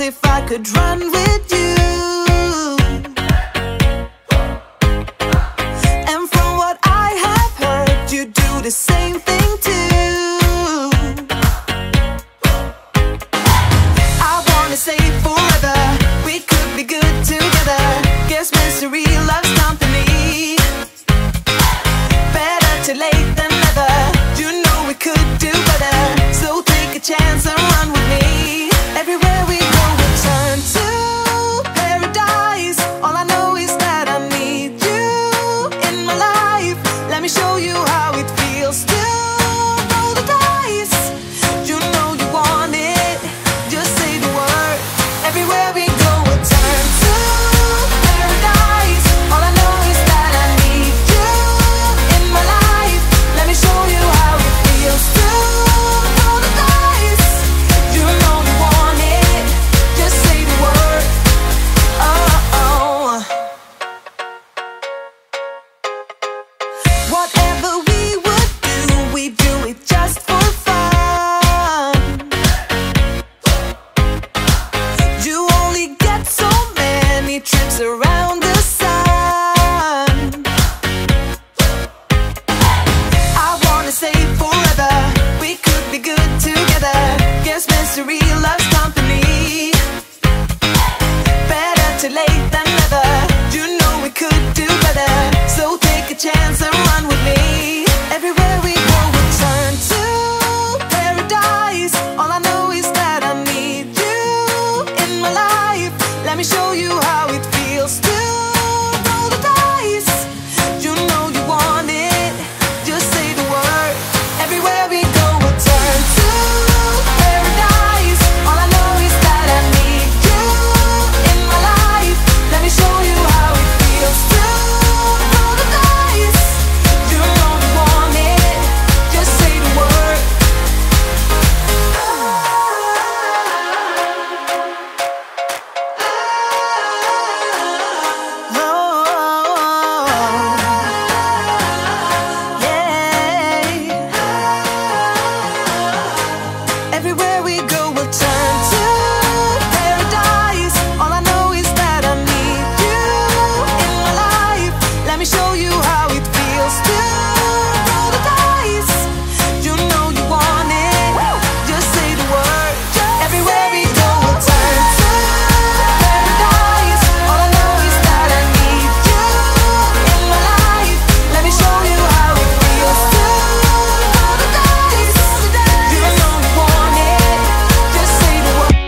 if I could run with you. And from what I have heard, you do the same thing too. I wanna say forever, we could be good together. Guess misery loves company. Better too late than never. You know we could do better. So take a chance and run with me. Everywhere we go we turn to paradise. All I know is that I need you in my life. Let me show you how it feels to roll the dice. You know you want it, just say the word. Everywhere we go we turn to paradise. All I know is that I need you in my life. Let me show you how it feels to roll the dice. You know you want it, just say the word. Oh. Whatever we would do, we do it just for fun. You only get so many trips around the sun. I wanna say forever, we could be good together. Guess misery loves company. Better too late than never. You know we could do better. So take a chance and run with me. Everywhere we go we turn to paradise. All I know is that I need you in my life. Let me show you how it feels to roll the dice. You know you want it, just say the word. Everywhere we go we turn to paradise. All I know is that I need you in my life. Let me show you how it feels to roll the dice. You know you want it, just say the word. Everywhere we go we'll turn to paradise. All I know is that I need you in my life. Let me show you how it feels to roll the dice. You know you want it, just say the word. Everywhere we go we'll turn to paradise. All I know is that I need you in my life. Let me show you how it feels to roll the dice. You know you want it, just say the word.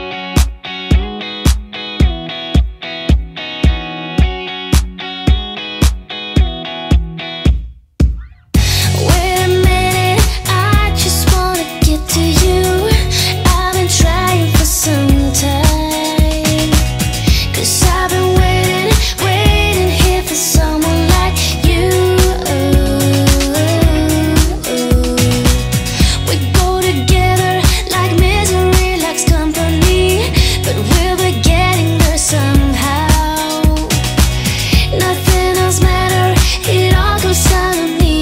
Wait a minute, I just wanna get to you. I've been trying for some time, 'cause I've been waiting here for someone like you. We go together like misery likes company, but we'll be getting there somehow. Nothing else matters, it all comes down to me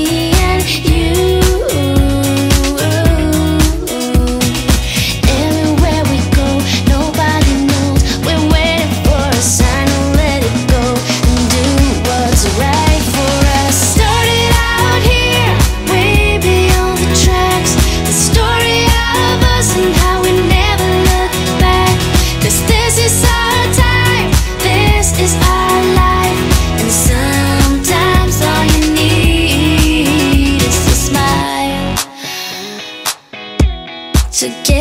and you. Everywhere we go, nobody knows we're waiting for a sign to let it go and do what's right for us. Started out here, way beyond the tracks. The story of us and how we never look back. 'Cause this is our time, this is our life, and sometimes all you need is a smile to get